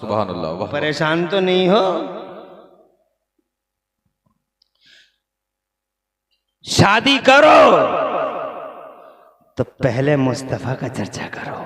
सुभान अल्लाह। परेशान तो नहीं हो? शादी करो तो पहले मुस्तफा का चर्चा करो।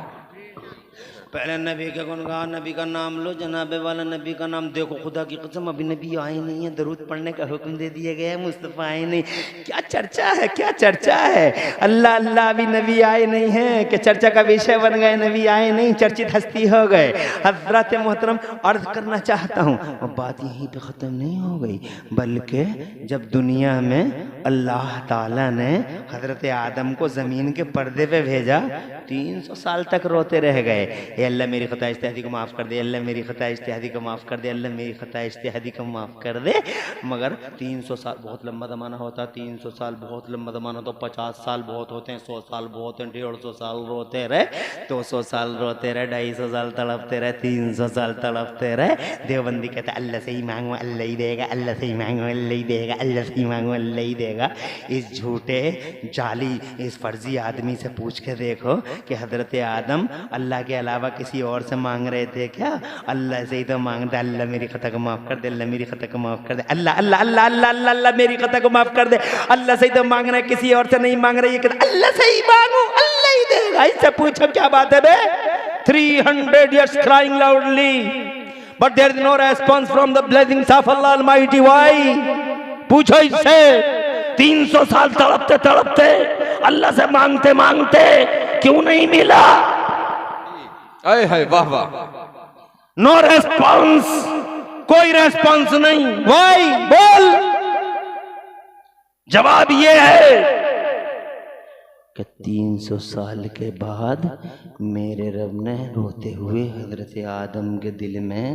पहले नबी के गुणगान, नबी का नाम लो, जनाबे वाला नबी का नाम। देखो खुदा की कसम अभी नबी आए नहीं है, दरूद पढ़ने का हुक्म दे दिया गया है, मुस्तफ़ा आए नहीं। क्या चर्चा है, क्या चर्चा है। अल्लाह अल्लाह अभी नबी आए नहीं है कि चर्चा का विषय बन गए, नबी आए नहीं, चर्चित हस्ती हो गए। हजरत मोहतरम अर्ज करना चाहता हूँ, बात यहीं पे ख़त्म नहीं हो गई, बल्कि जब दुनिया में अल्लाह ताला ने हजरत आदम को ज़मीन के पर्दे पे भेजा, 300 साल तक रोते रह गए, अल्लाह मेरी खता इज्तिहादी को माफ़ कर दे, अल्लाह मेरी खता इज्तिहादी को माफ़ कर दे, अल्लाह मेरी खता इज्तिहादी को माफ़ कर दे। मगर 300 साल बहुत लंबा ज़माना होता, 300 साल बहुत लंबा ज़माना होता, 50 साल बहुत होते हैं, 100 साल बहुत हैं, 150 साल रोते रहे, 200 साल रोते रहे, 250 साल तड़पते रहे, 300 साल तड़पते रहे। देवबंदी कहता अल्लाह से ही मांगो अल्लाह ही देगा, अल्लाह से ही मांगो अल्लाह ही देगा, अल्लाह से ही मांगो अल्लाह ही देगा। इस झूठे जाली इस फर्जी आदमी से पूछ के देखो कि हजरत आदम अल्लाह के अलावा किसी और से मांग रहे थे क्या? अल्लाह से ही तो मांगते, अल्लाह मेरी खता को माफ कर दे, अल्लाह मेरी खता को माफ कर दे, अल्लाह अल्लाह अल्लाह अल्लाह अल्लाह अल्लाह मेरी खता को माफ कर दे। अल्लाह से ही तो मांग रहे, किसी और से नहीं मांग रहे, ये अल्लाह से ही मांगो अल्लाह ही देगा। इससे पूछो क्या बात है बे? 300 years crying loudly but there is no response from the blessings of Allah Almighty. Why? पूछो इससे। 300 साल तड़पते तड़पते अल्लाह से मांगते मांगते क्यों नहीं मिला? आए हाय वाह वाह। नो रेस्पॉन्स, कोई रेस्पॉन्स नहीं। वाई? बोल। जवाब ये है कि 300 साल के बाद मेरे रब ने रोते हुए हजरत आदम के दिल में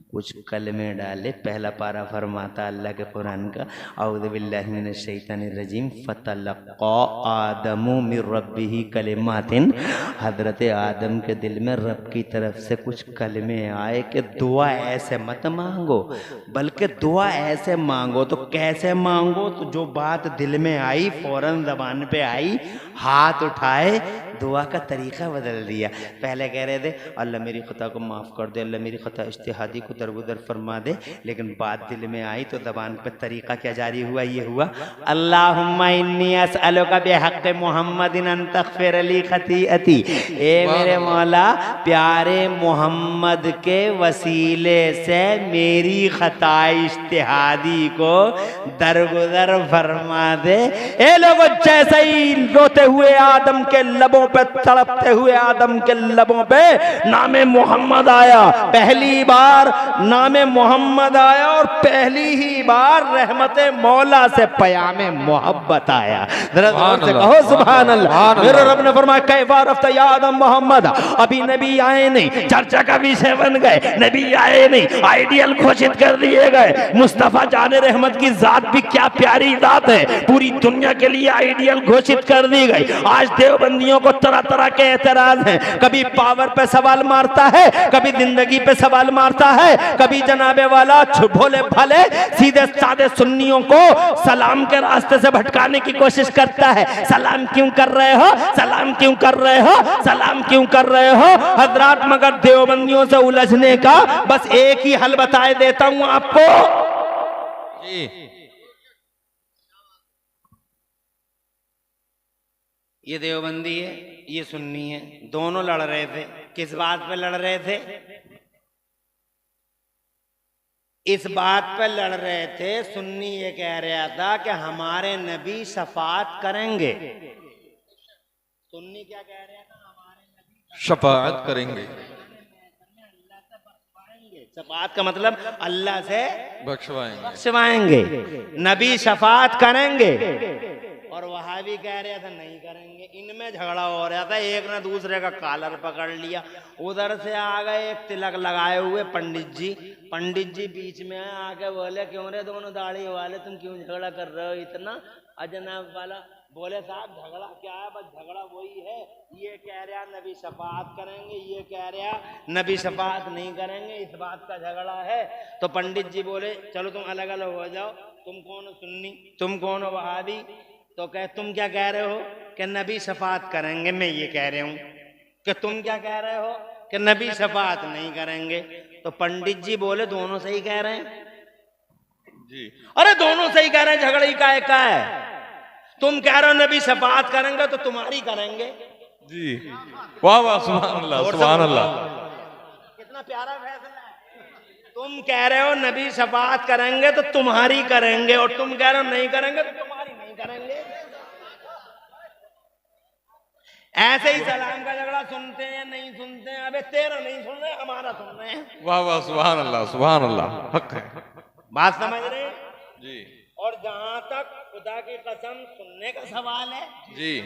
कुछ कलमे डाले। पहला पारा फरमाता अल्लाह के कुरान का, औज़ु बिल्लाहि मिनश शैतानिर रजीम, फतलक़्क़ा आदमु मिर रब्बिही कलिमातिन। हजरत आदम के दिल में रब की तरफ से कुछ कलमे आए कि दुआ ऐसे मत मांगो, बल्कि दुआ ऐसे मांगो। तो कैसे मांगो? तो जो बात दिल में आई फौरन ज़बान पे आई, हाथ उठाए, दुआ का तरीका बदल दिया। पहले कह रहे थे अल्लाह मेरी खता को माफ़ कर दे, अल्लाह मेरी खता इज्तिहादी को दरगुदर फरमा दे, लेकिन बात दिल में आई तो ज़बान पे तरीका क्या जारी हुआ? ये हुआ अल्लाहुम्मा इन्नी अस्अलुका बिहक़्क़ि मुहम्मदिन अन तग़फ़िर ली ख़तीअती। ए मेरे मौला, प्यारे मोहम्मद के वसीले से मेरी खता इज्तिहादी को दरगुदर फरमा दे। ए लोगों, जैसे ही रोते हुए आदम के लबों पे, तड़पते हुए आदम के लबों पे नामे मोहम्मद आया, पहली बार नामे मोहम्मद आया और पहली ही बार रहमते मौला से पयामे मोहब्बत आया। जरा से कहो सुभान अल्लाह। मेरे रब ने फरमाया कैफा रफ्ता या आदम मोहम्मद, अभी नबी आए नहीं, चर्चा का विषय बन गए, नबी आए नहीं, आइडियल घोषित कर दिए गए। मुस्तफा जाने रहमत की जात भी क्या प्यारी जात है, पूरी दुनिया के लिए आइडियल घोषित कर दी गई। आज देवबंदियों को तरह तरह के एतराज हैं, कभी पावर पे सवाल मारता है, कभी जिंदगी पे सवाल मारता है, कभी जनाबे वाला भोले भाले सीधे साधे सुन्नियों को सलाम के रास्ते से भटकाने की कोशिश करता है। सलाम क्यों कर रहे हो, सलाम क्यों कर रहे हो, सलाम क्यों कर रहे हो हजरात? मगर देवबंदियों से उलझने का बस एक ही हल बताए देता हूं आपको। ये देवबंदी है, ये सुन्नी है, दोनों लड़ रहे थे। किस बात पे लड़ रहे थे? इस बात पे लड़ रहे थे, सुन्नी ये कह रहा था कि हमारे नबी शफाअत करेंगे। सुन्नी क्या कह रहा था? हमारे नबी शफाअत करेंगे। शफाअत का मतलब अल्लाह से बख्शवाएंगे। नबी शफाअत करेंगे और वहाबी कह रहा था नहीं करेंगे। इनमें झगड़ा हो रहा था, एक ने दूसरे का कॉलर पकड़ लिया। उधर से आ गए एक तिलक लगाए हुए पंडित जी। पंडित जी बीच में आके बोले क्यों रे दोनों दाढ़ी वाले, तुम क्यों झगड़ा कर रहे हो इतना? अजनाब वाला बोले साहब झगड़ा क्या है? बस झगड़ा वही है, ये कह रहा नबी शफाअत करेंगे, ये कह रहा नबी शफाअत नहीं करेंगे, इस बात का झगड़ा है। तो पंडित जी बोले चलो तुम अलग अलग हो जाओ, तुम कौन हो सुन्नी, तुम कौन हो वहाबी? तो कह तुम क्या कह रहे हो कि नबी शफाअत करेंगे, मैं ये कह रहा हूँ कि तुम क्या कह रहे हो कि नबी शफाअत नहीं करेंगे। तो पंडित जी बोले दोनों सही कह रहे हैं। जी। अरे दोनों सही कह रहे हैं, झगड़े का है। तुम कह रहे हो नबी शफाअत करेंगे तो तुम्हारी करेंगे। जी। वाह वाह, सुभान अल्लाह, सुभान अल्लाह। कितना प्यारा फैसला है। तुम कह रहे हो नबी शफाअत करेंगे तो तुम्हारी करेंगे, और तुम कह रहे हो नहीं करेंगे तो तुम्हारी नहीं करेंगे। ऐसे ही सलाम का झगड़ा सुनते हैं नहीं सुनते हैं। अबे तेरा नहीं सुन रहे, हमारा सुन रहे हैं। वाह वाह, सुभान अल्लाह, सुभान अल्लाह, हक है। बात समझ रहे हैं जी। और जहां तक खुदा की कसम सुनने का सवाल है, जी।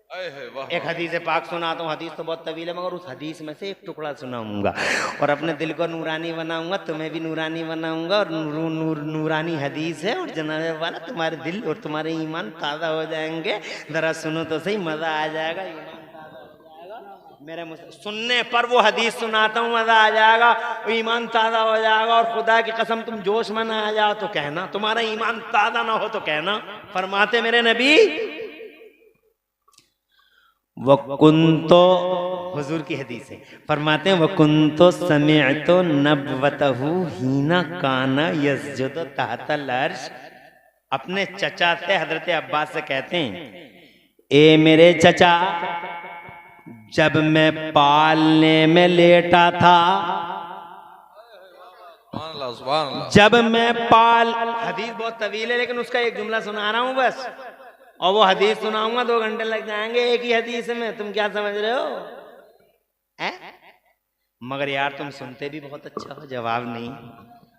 आए है वाह। एक हदीस पाक सुनाता हूँ। हदीस तो बहुत तवील है, मगर उस हदीस में से एक टुकड़ा सुनाऊंगा और अपने दिल को नूरानी बनाऊंगा, तुम्हें भी नूरानी बनाऊंगा। और नूरानी हदीस है, और जनाबे वाला तुम्हारे दिल और तुम्हारे ईमान ताज़ा हो जाएंगे। जरा सुनो तो सही, मजा आ जाएगा, ईमान ताज़ा हो जाएगा। मेरे सुनने पर वो हदीस सुनाता हूँ, मजा आ जाएगा, ईमान ताज़ा हो जाएगा। और खुदा की कसम तुम जोश में ना आ जाओ तो कहना, तुम्हारा ईमान ताज़ा ना हो तो कहना। फरमाते मेरे नबी, वकुन्तो, हुजूर की हदीस है, फरमाते हैं वकुन्तो समिअतो नबवतहु हीना काना यस्जुदु तहतल अर्श। अपने चचा से, हजरत अब्बास से कहते हैं, ए मेरे चचा, जब मैं पालने में लेटा था, सुभान अल्लाह, सुभान अल्लाह। जब मैं हदीस बहुत तवील है लेकिन उसका एक जुमला सुना रहा हूं बस, और वो हदीस सुनाऊंगा 2 घंटे लग जाएंगे एक ही हदीस में। तुम क्या समझ रहे हो है? मगर यार तुम सुनते भी बहुत अच्छा हो, जवाब नहीं।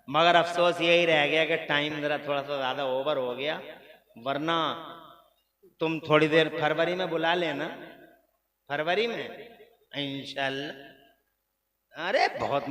मगर अफसोस यही रह गया कि टाइम जरा थोड़ा सा ज्यादा ओवर हो गया, वरना तुम थोड़ी देर फरवरी में बुला लेना, फरवरी में इंशाल्लाह। अरे बहुत